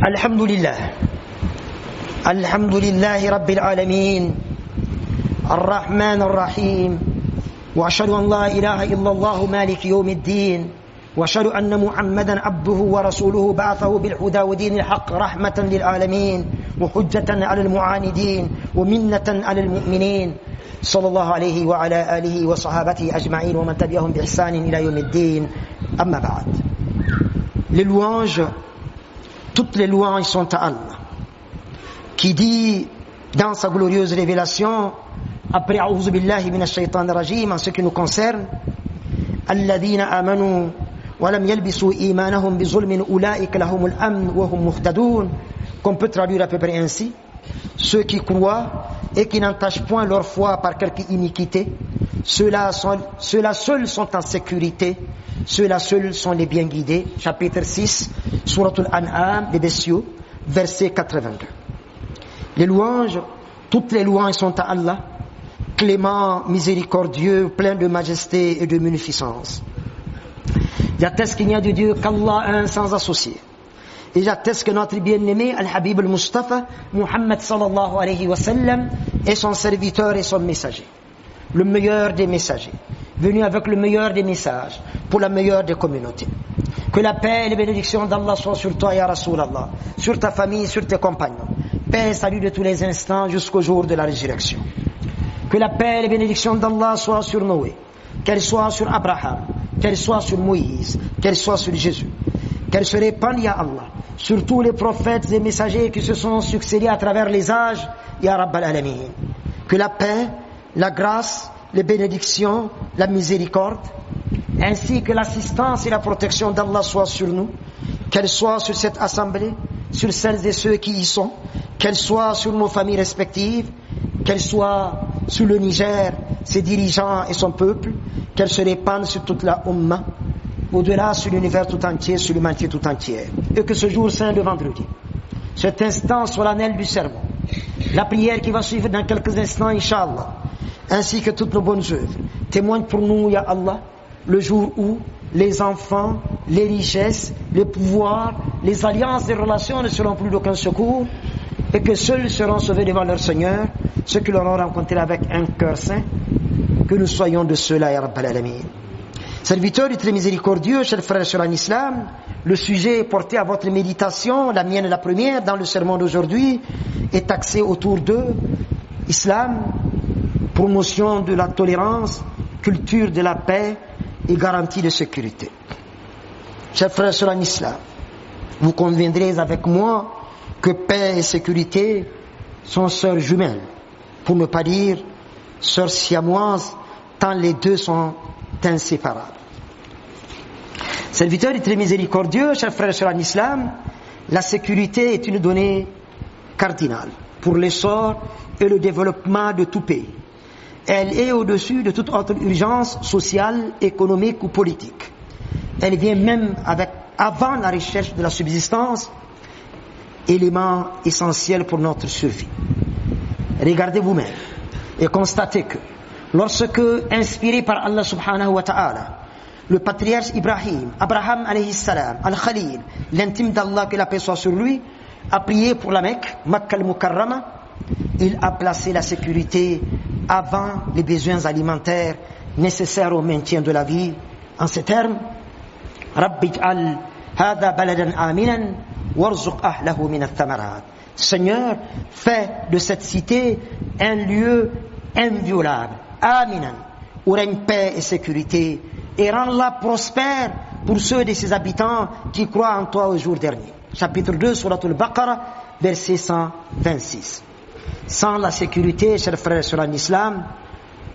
الحمد لله رب العالمين الرحمن الرحيم وأشهد أن لا إله إلا الله مالك يوم الدين وأشهد أن محمدا عبده ورسوله بعثه بالهدى ودين الحق رحمة للعالمين وحجة على المعاندين ومنة على المؤمنين صلى الله عليه وعلى آله وصحابته أجمعين ومن تبعهم بإحسان إلى يوم الدين أما بعد. Les louanges, toutes les louanges sont à Allah, qui dit dans sa glorieuse révélation, après A'udhu billahi minash shaitanir rajim, en ce qui nous concerne, alladhina amanu wa lam yalbisu imanahum bi zulmin ulaika lahumul amn wa hum muhtadun, qu'on peut traduire à peu près ainsi: ceux qui croient et qui n'entachent point leur foi par quelque iniquité, ceux-là seuls sont en sécurité, ceux-là seuls sont les bien guidés. Chapitre 6, Suratul An'am, les bestiaux, verset 82. Les louanges, toutes les louanges sont à Allah, clément, miséricordieux, plein de majesté et de munificence. J'atteste qu'il n'y a de Dieu qu'Allah, un sans associé. Et j'atteste que notre bien-aimé Al-Habib Al-Mustafa Muhammad sallallahu alayhi wa sallam est son serviteur et son messager, le meilleur des messagers, venu avec le meilleur des messages pour la meilleure des communautés. Que la paix et les bénédictions d'Allah soient sur toi, ya Rasulallah, sur ta famille, sur tes compagnons. Paix et salut de tous les instants jusqu'au jour de la résurrection. Que la paix et les bénédictions d'Allah soient sur Noé, qu'elles soient sur Abraham, qu'elles soient sur Moïse, qu'elles soient sur Jésus, qu'elles se répandent, ya Allah, sur tous les prophètes et messagers qui se sont succédés à travers les âges, ya Rabbal Alamin. Que la paix, la grâce, les bénédictions, la miséricorde, ainsi que l'assistance et la protection d'Allah soient sur nous, qu'elles soient sur cette assemblée, sur celles et ceux qui y sont, qu'elles soient sur nos familles respectives, qu'elles soient sur le Niger, ses dirigeants et son peuple, qu'elles se répandent sur toute la Ummah, au-delà sur l'univers tout entier, sur l'humanité tout entière. Et que ce jour saint de vendredi, cet instant solennel du sermon, la prière qui va suivre dans quelques instants, Inch'Allah, ainsi que toutes nos bonnes œuvres, témoignent pour nous, ya Allah, le jour où les enfants, les richesses, les pouvoirs, les alliances et relations ne seront plus d'aucun secours, et que seuls seront sauvés devant leur Seigneur, ceux qui l'auront rencontré avec un cœur saint. Que nous soyons de ceux-là, ya Rabbal Alamin. Serviteurs du très miséricordieux, chers frères et sœurs en islam, le sujet porté à votre méditation, la mienne la première, dans le sermon d'aujourd'hui, est axé autour de Islam, promotion de la tolérance, culture de la paix et garantie de sécurité. Chers frères et sœurs en islam, vous conviendrez avec moi que paix et sécurité sont sœurs jumelles, pour ne pas dire sœurs siamoises, tant les deux sont inséparables. Serviteurs du très miséricordieux, chers frères et sœurs en islam, la sécurité est une donnée cardinale pour l'essor et le développement de tout pays. Elle est au-dessus de toute autre urgence sociale, économique ou politique. Elle vient même avant la recherche de la subsistance, élément essentiel pour notre survie. Regardez vous-même et constatez que lorsque, inspiré par Allah subhanahu wa ta'ala, le patriarche Abraham alayhi salam, Al-Khalil, l'intime d'Allah, que la paix soit sur lui, a prié pour la Mecque, Makkah al-Mukarrama, il a placé la sécurité avant les besoins alimentaires nécessaires au maintien de la vie. En ces termes, Rabbi ij'al hadha baladan aminan warzuq ahlahu min ath-thamarat. Seigneur, fais de cette cité un lieu inviolable, aminan, où règne paix et sécurité, et rends-la prospère pour ceux de ses habitants qui croient en toi au jour dernier. Chapitre 2, Suratul Baqarah, verset 126. Sans la sécurité, chers frères et sœurs en islam,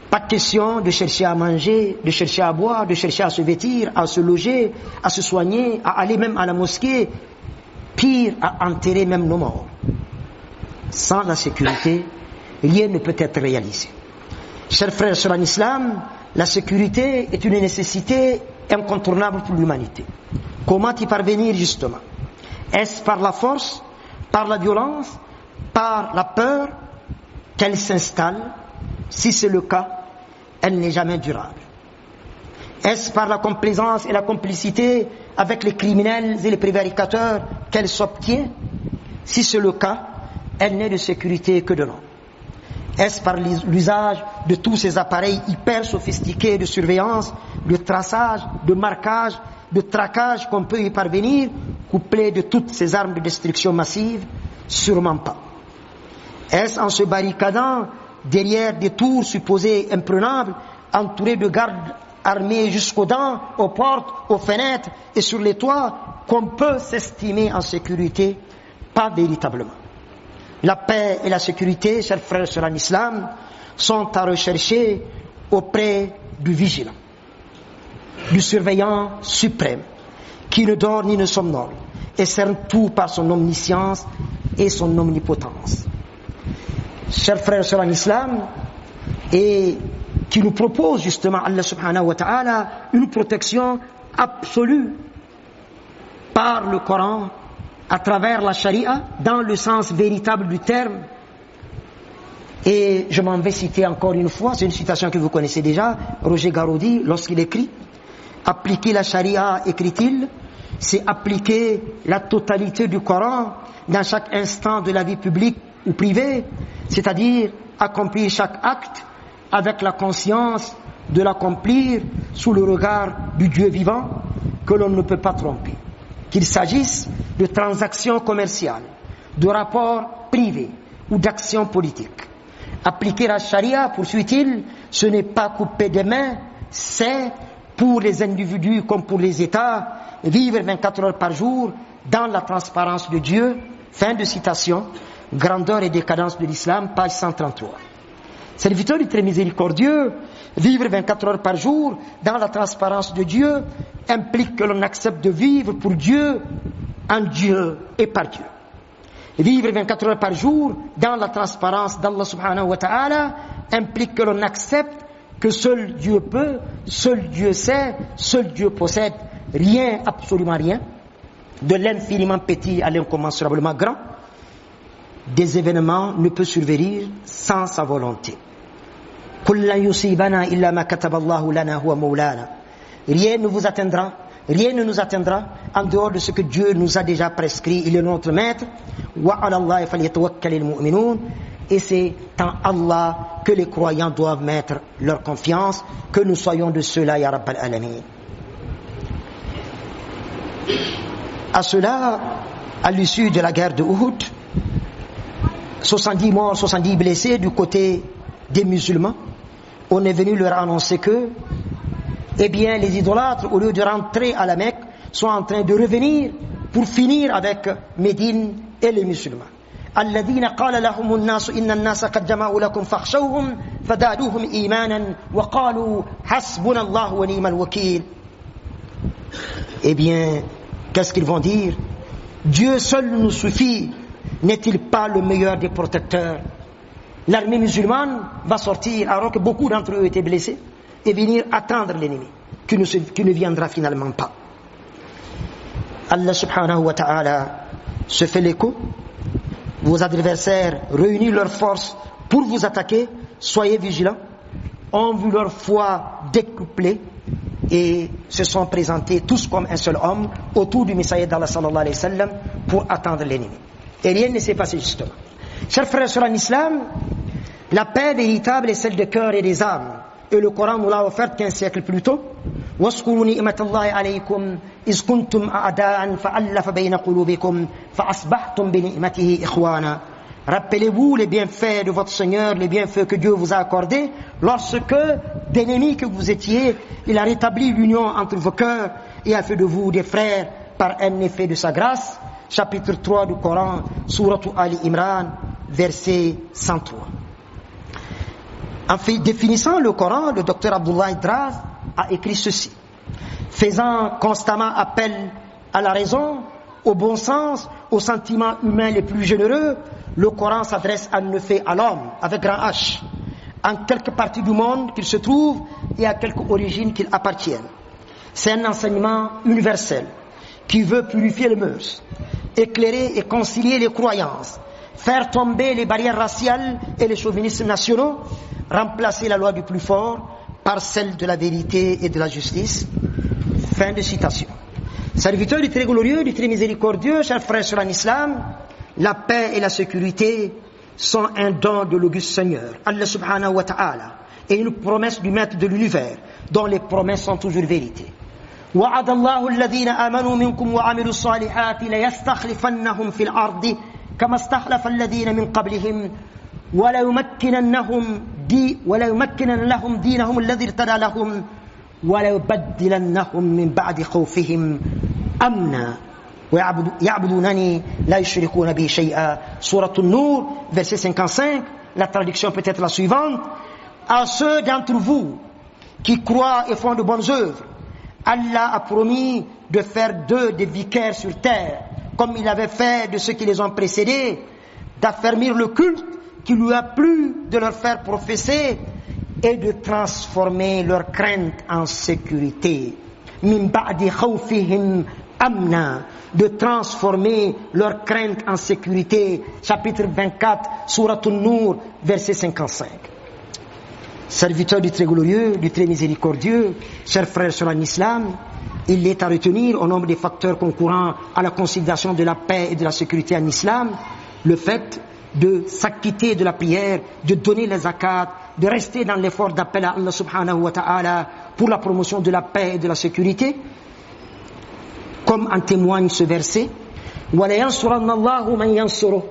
pas de question de chercher à manger, de chercher à boire, de chercher à se vêtir, à se loger, à se soigner, à aller même à la mosquée, pire, à enterrer même nos morts. Sans la sécurité, rien ne peut être réalisé. Chers frères et sœurs en islam, la sécurité est une nécessité incontournable pour l'humanité. Comment y parvenir justement? Est-ce par la force, par la violence, par la peur qu'elle s'installe? Si c'est le cas, elle n'est jamais durable. Est-ce par la complaisance et la complicité avec les criminels et les prévaricateurs qu'elle s'obtient? Si c'est le cas, elle n'est de sécurité que de nom. Est-ce par l'usage de tous ces appareils hyper sophistiqués de surveillance, de traçage, de marquage, de traquage qu'on peut y parvenir, couplés de toutes ces armes de destruction massive? Sûrement pas. Est-ce en se barricadant derrière des tours supposées imprenables, entourées de gardes armés jusqu'aux dents, aux portes, aux fenêtres et sur les toits, qu'on peut s'estimer en sécurité? Pas véritablement. La paix et la sécurité, chers frères et sœurs en islam, sont à rechercher auprès du vigilant, du surveillant suprême, qui ne dort ni ne somnole, et cerne tout par son omniscience et son omnipotence. Chers frères et sœurs en islam, et qui nous propose justement, Allah subhanahu wa ta'ala, une protection absolue par le Coran, à travers la charia, dans le sens véritable du terme. Et je m'en vais citer encore une fois, c'est une citation que vous connaissez déjà, Roger Garaudy, lorsqu'il écrit: appliquer la charia, écrit-il, c'est appliquer la totalité du Coran dans chaque instant de la vie publique ou privée, c'est-à-dire accomplir chaque acte avec la conscience de l'accomplir sous le regard du Dieu vivant que l'on ne peut pas tromper. Qu'il s'agisse de transactions commerciales, de rapports privés ou d'actions politiques. Appliquer la charia, poursuit-il, ce n'est pas couper des mains, c'est, pour les individus comme pour les États, vivre 24 heures par jour dans la transparence de Dieu. Fin de citation. Grandeur et décadence de l'islam, page 133. Serviteur du très miséricordieux, vivre 24 heures par jour dans la transparence de Dieu implique que l'on accepte de vivre pour Dieu, en Dieu et par Dieu. Vivre 24 heures par jour dans la transparence d'Allah subhanahu wa ta'ala implique que l'on accepte que seul Dieu peut, seul Dieu sait, seul Dieu possède, rien, absolument rien, de l'infiniment petit à l'incommensurablement grand. Des événements ne peuvent survenir sans sa volonté. Rien ne vous atteindra, rien ne nous atteindra en dehors de ce que Dieu nous a déjà prescrit. Il est notre maître. Et c'est en Allah que les croyants doivent mettre leur confiance. Que nous soyons de ceux-là, ya Rabbal Alamin. À cela, à l'issue de la guerre de Uhud, 70 morts, 70 blessés du côté des musulmans, on est venu leur annoncer que, eh bien, les idolâtres, au lieu de rentrer à la Mecque, sont en train de revenir pour finir avec Médine et les musulmans. الذين قال لهم الناس إن الناس قد جمعوا لكم فاخشوهم فزادوهم إيمانا وقالوا حسبنا الله ونعم الوكيل. Eh bien, qu'est-ce qu'ils vont dire? Dieu seul nous suffit. N'est-il pas le meilleur des protecteurs? L'armée musulmane va sortir alors que beaucoup d'entre eux étaient blessés et venir attendre l'ennemi qui ne viendra finalement pas. Allah subhanahu wa ta'ala se fait l'écho. Vos adversaires réunissent leurs forces pour vous attaquer, soyez vigilants, ont vu leur foi décuplée et se sont présentés tous comme un seul homme autour du Messager d'Allah sallallahu alayhi wa sallam pour attendre l'ennemi. Et rien ne s'est passé justement. Chers frères et sœurs en islam, la paix véritable est celle des cœurs et des âmes. Et le Coran nous l'a offert 15 siècles plus tôt. وَاذْكُرُوا نِعْمَةَ اللَّهِ عَلَيْكُمْ إِذْ كُنْتُمْ أَعْدَاءً فَأَلَّفَ بَيْنَ قُلُوبِكُمْ فَأَصْبَحْتُمْ بِنِعْمَتِهِ إِخْوَانًا. Rappelez-vous les bienfaits de votre Seigneur, les bienfaits que Dieu vous a accordés, lorsque d'ennemis que vous étiez, il a rétabli l'union entre vos cœurs et a fait de vous des frères par un effet de sa grâce. Chapitre 3 du Coran, Sourate Ali Imran, verset 103. En fait, définissant le Coran, le docteur Abdullah Idraz a écrit ceci: faisant constamment appel à la raison, au bon sens, aux sentiments humains les plus généreux, le Coran s'adresse en effet à l'homme, avec grand H, en quelque partie du monde qu'il se trouve et à quelque origine qu'il appartienne. C'est un enseignement universel qui veut purifier les mœurs, éclairer et concilier les croyances, faire tomber les barrières raciales et les chauvinismes nationaux, remplacer la loi du plus fort par celle de la vérité et de la justice. Fin de citation. Serviteur du très glorieux, du très miséricordieux, chers frères sur en islam, la paix et la sécurité sont un don de l'auguste Seigneur, Allah subhanahu wa ta'ala, et une promesse du maître de l'univers, dont les promesses sont toujours vérité. وعد الله الذين آمنوا منكم وعملوا الصالحات ليستخلفنهم في الأرض كما استخلف الذين من قبلهم وليمكنن لهم دينهم الذي ارتدى لهم وليبدلنهم من بعد خوفهم أمنا ويعبدونني لا يشركون بي شيئا. Sourate An-Nur, verset 55. La traduction peut être la suivante: à ceux d'entre vous qui croient et font de bonnes œuvres, Allah a promis de faire d'eux des vicaires sur terre, comme il avait fait de ceux qui les ont précédés, d'affermir le culte qui lui a plu, de leur faire professer et de transformer leur crainte en sécurité. Min ba'di khawfihim amna, de transformer leur crainte en sécurité. Chapitre 24, Sourate An-Nur, verset 55. Serviteur du très glorieux, du très miséricordieux, chers frères sur l'islam, il est à retenir au nombre des facteurs concourant à la consolidation de la paix et de la sécurité en islam, le fait de s'acquitter de la prière, de donner les zakats, de rester dans l'effort d'appel à Allah subhanahu wa ta'ala pour la promotion de la paix et de la sécurité, comme en témoigne ce verset: وَلَيَنْصُرَنَّ اللَّهُ مَنْ يَنْصُرُهُ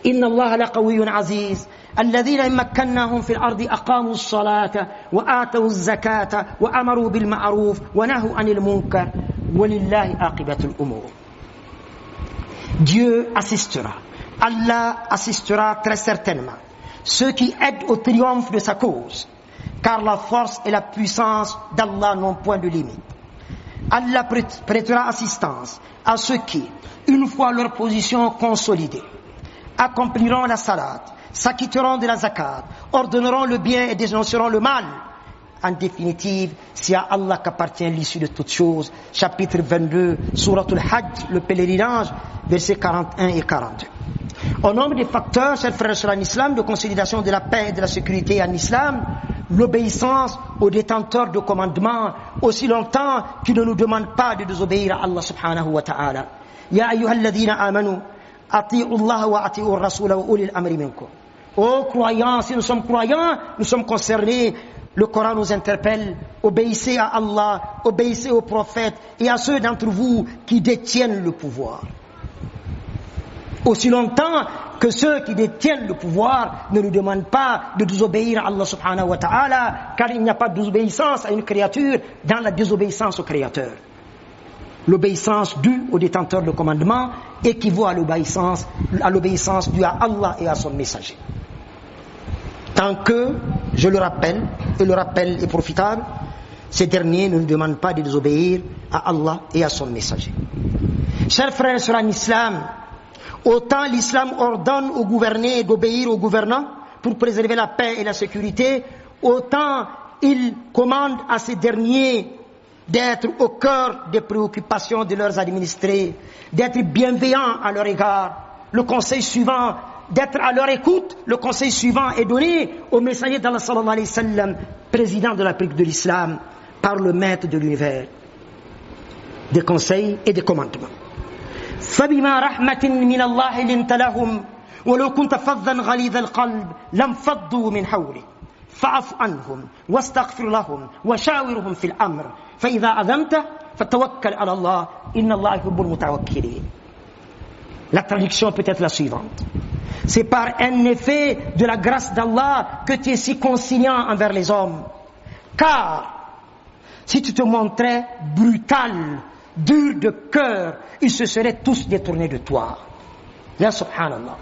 إِنَّ اللَّهَ لَقَوِيٌّ عَزِيزٌ الذين إن مكناهم في الأرض أقاموا الصلاة وآتوا الزكاة وأمروا بالمعروف ونهوا عن المنكر ولله عاقبة الأمور. Dieu assistera, Allah assistera très certainement ceux qui aident au triomphe de sa cause, car la force et la puissance d'Allah n'ont point de limite. Allah prêtera assistance à ceux qui, une fois leur position consolidée, accompliront la salat, s'acquitteront de la zakat, ordonneront le bien et dénonceront le mal. En définitive, c'est à Allah qu'appartient l'issue de toutes choses. Chapitre 22, Sourate Al-Hajj, le pèlerinage, versets 41 et 42. Au nombre des facteurs, chers frères sur l'islam, de consolidation de la paix et de la sécurité en islam, l'obéissance aux détenteurs de commandements, aussi longtemps qu'ils ne nous demandent pas de désobéir à Allah subhanahu wa ta'ala. Ya ayyuhalladhina amanu, ati'u Allah wa ati'u ar-rasula wa ulil amri minkum. Ô croyants, si nous sommes croyants, nous sommes concernés. Le Coran nous interpelle: obéissez à Allah, obéissez aux prophètes et à ceux d'entre vous qui détiennent le pouvoir. Aussi longtemps que ceux qui détiennent le pouvoir ne nous demandent pas de désobéir à Allah subhanahu wa ta'ala, car il n'y a pas de désobéissance à une créature dans la désobéissance au Créateur. L'obéissance due au détenteur de commandement équivaut à l'obéissance due à Allah et à son messager. Tant que, je le rappelle, et le rappel est profitable, ces derniers ne nous demandent pas de désobéir à Allah et à son messager. Chers frères sur l'islam, autant l'islam ordonne aux gouvernés d'obéir aux gouvernants pour préserver la paix et la sécurité, autant il commande à ces derniers d'être au cœur des préoccupations de leurs administrés, d'être bienveillants à leur égard. Le conseil suivant, d'être à leur écoute, le conseil suivant est donné au messager d'Allah sallallahu alayhi wa sallam, président de la République de l'islam, par le maître de l'univers. Des conseils et des commandements. فَبِمَا رَحْمَةٍ مِّنَ اللَّهِ لِنْتَ لَهُمْ وَلَوْ كُنْتَ فَظًّا غَلِيظَ الْقَلْبِ لَانفَضُّوا مِنْ حَوْلِكَ فاعف عنهم واستغفر لهم وشاورهم في الأمر فإذا عزمت فتوكل على الله إن الله يحب المتوكلين. La traduction peut être la suivante: c'est par un effet de la grâce d'Allah que tu es si conciliant envers les hommes, car si tu te montrais brutal, dur de cœur, ils se seraient tous détournés de toi. Ya subhanallah.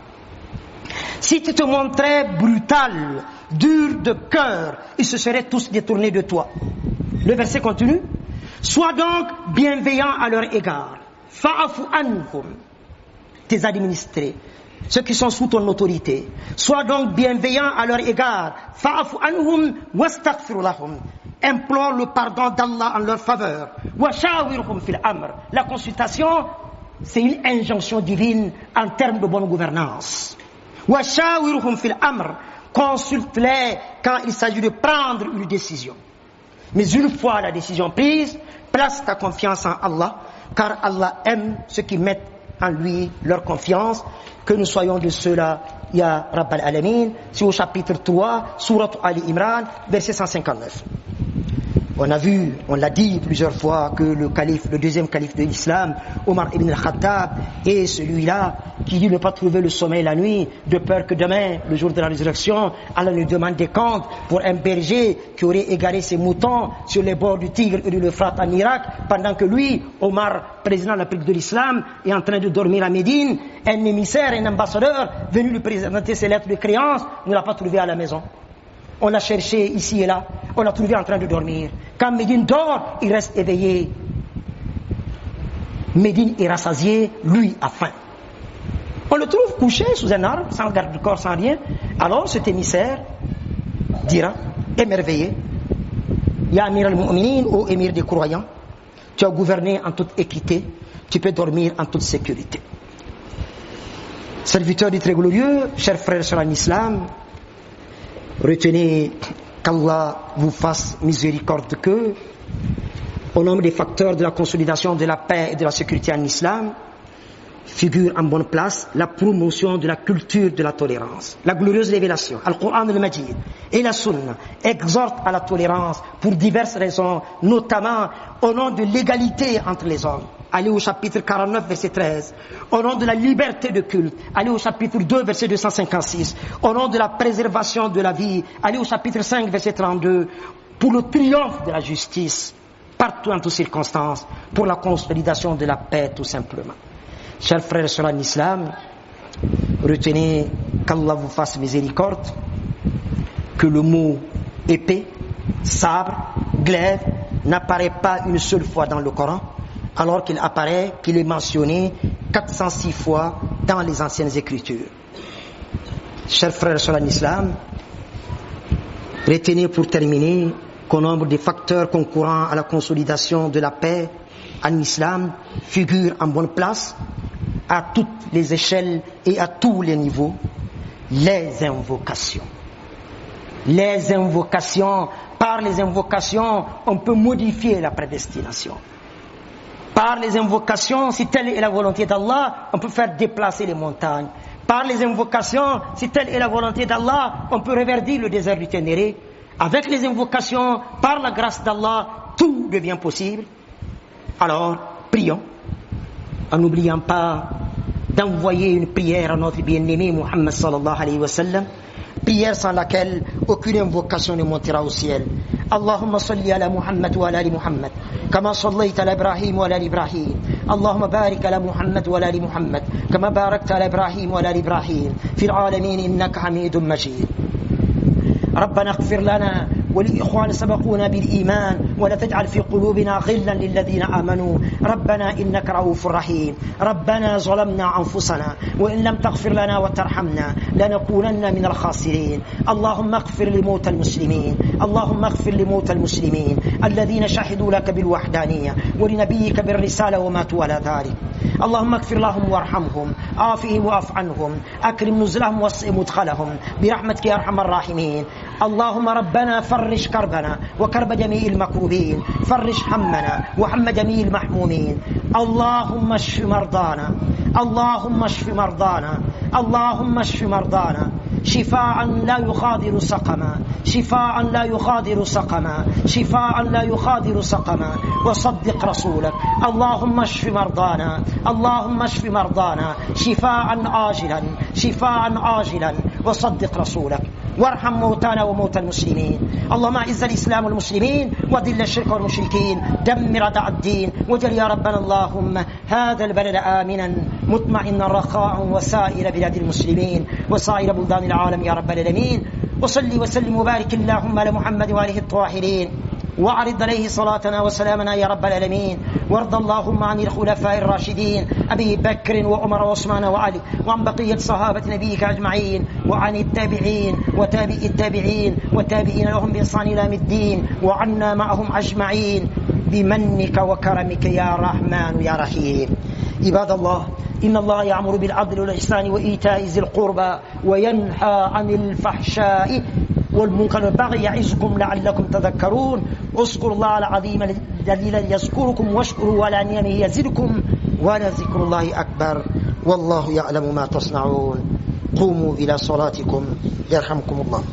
Si tu te montrais brutal, dur de cœur, ils se seraient tous détournés de toi. Le verset continue: sois donc bienveillant à leur égard. Fa'afu anhum, tes administrés, ceux qui sont sous ton autorité. Sois donc bienveillant à leur égard. Fa'afu anhum wastaghfir lahum, implore le pardon d'Allah en leur faveur. Wa shawirhum fil amr, la consultation, c'est une injonction divine en termes de bonne gouvernance. Wa shawirhum fil amr, consulte-les quand il s'agit de prendre une décision. Mais une fois la décision prise, place ta confiance en Allah, car Allah aime ceux qui mettent en lui leur confiance, que nous soyons de ceux-là, Ya Rabbal Alamin. C'est au chapitre 3, Surat Ali Imran, verset 159. On l'a dit plusieurs fois, que le deuxième calife de l'islam, Omar ibn al-Khattab, est celui-là qui dit ne pas trouver le sommeil la nuit, de peur que demain, le jour de la résurrection, Allah lui demande des comptes pour un berger qui aurait égaré ses moutons sur les bords du Tigre et de l'Euphrate en Irak, pendant que lui, Omar, président de la République de l'islam, est en train de dormir à Médine. Un émissaire, un ambassadeur, venu lui présenter ses lettres de créance, ne l'a pas trouvé à la maison. On l'a cherché ici et là, on l'a trouvé en train de dormir. Quand Médine dort, il reste éveillé. Médine est rassasié, lui a faim. On le trouve couché sous un arbre, sans garde du corps, sans rien. Alors cet émissaire dira, émerveillé, Ya Amir al-Mu'minin, ô émir des croyants, tu as gouverné en toute équité, tu peux dormir en toute sécurité. Serviteurs du très glorieux, chers frères sur l'islam, retenez qu'Allah vous fasse miséricorde que, au nombre des facteurs de la consolidation de la paix et de la sécurité en islam, figure en bonne place la promotion de la culture de la tolérance. La glorieuse révélation, Al-Qur'an al-Majid et la Sunna exhortent à la tolérance pour diverses raisons, notamment au nom de l'égalité entre les hommes. Allez au chapitre 49, verset 13. Au nom de la liberté de culte, allez au chapitre 2, verset 256. Au nom de la préservation de la vie, allez au chapitre 5, verset 32. Pour le triomphe de la justice, partout en toutes circonstances, pour la consolidation de la paix, tout simplement. Chers frères sur l'islam, retenez qu'Allah vous fasse miséricorde, que le mot épée, sabre, glaive n'apparaît pas une seule fois dans le Coran, alors qu'il est mentionné 406 fois dans les anciennes écritures. Chers frères sur l'islam, retenez pour terminer qu'au nombre des facteurs concourant à la consolidation de la paix en islam figure en bonne place, à toutes les échelles et à tous les niveaux, les invocations. Les invocations, par les invocations, on peut modifier la prédestination. Par les invocations, si telle est la volonté d'Allah, on peut faire déplacer les montagnes. Par les invocations, si telle est la volonté d'Allah, on peut reverdir le désert du Ténéré. Avec les invocations, par la grâce d'Allah, tout devient possible. Alors, prions, en n'oubliant pas d'envoyer une prière à notre bien-aimé Muhammad sallallahu alayhi wa sallam, prière sans laquelle aucune invocation ne montera au ciel. Allahumma salli ala Muhammad wa ala ali Muhammad, kama sallayta ala Ibrahim wa ala ali Ibrahim. Allahumma barik ala Muhammad wa ala ali Muhammad, kama barakta ala Ibrahim wa ala ali Ibrahim, fil alamin innaka hamidun majid. ربنا اغفر لنا ولإخوان سبقونا بالإيمان ولا تجعل في قلوبنا غلا للذين آمنوا ربنا إنك رؤوف رحيم ربنا ظلمنا أنفسنا وإن لم تغفر لنا وترحمنا لنكونن من الخاسرين اللهم اغفر لموتى المسلمين اللهم اغفر لموتى المسلمين الذين شهدوا لك بالوحدانية ولنبيك بالرسالة وماتوا على ذلك اللهم اغفر لهم وارحمهم عافهم واعف عنهم أكرم نزلهم واسع مدخلهم برحمتك يا أرحم الراحمين اللهم ربنا فرج كربنا وكرب جميع المكروبين فرج همنا وهم جميع المحمومين اللهم اشف مرضانا اللهم اشف مرضانا اللهم اشف مرضانا شفاء لا يغادر سقما شفاء لا يغادر سقما شفاء لا يغادر سقما وصدق رسولك اللهم اشف مرضانا اللهم اشف مرضانا شفاء عاجلا وصدق رسولك وارحم موتانا وموتى المسلمين اللهم اعز الاسلام والمسلمين وذل الشرك والمشركين دمر اعداء الدين واجعل يا ربنا اللهم هذا البلد امنا مطمئنا رخاء وسائر بلاد المسلمين وسائر بلدان العالم يا رب العالمين وصلي وسلم وبارك اللهم على محمد واله الطاهرين وأعرض عليه صلاتنا وسلامنا يا رب العالمين وارض اللهم عن الخلفاء الراشدين أبي بكر وعمر وعثمان وعلي وعن بقية صحابة نبيك أجمعين وعن التابعين وتابع التابعين والتابعين لهم بإحسان إلى يوم الدين وعنا معهم أجمعين بمنك وكرمك يا رحمن يا رحيم عباد الله إن الله يأمر بالعدل والإحسان وإيتاء ذي القربى وينهى عن الفحشاء والمنكر والبغي يعظكم لعلكم تذكرون اذكروا الله العظيم الجليل يذكركم واشكروا على نعمه يزدكم ولذكر الله أكبر والله يعلم ما تصنعون. قوموا إلى صلاتكم يرحمكم الله.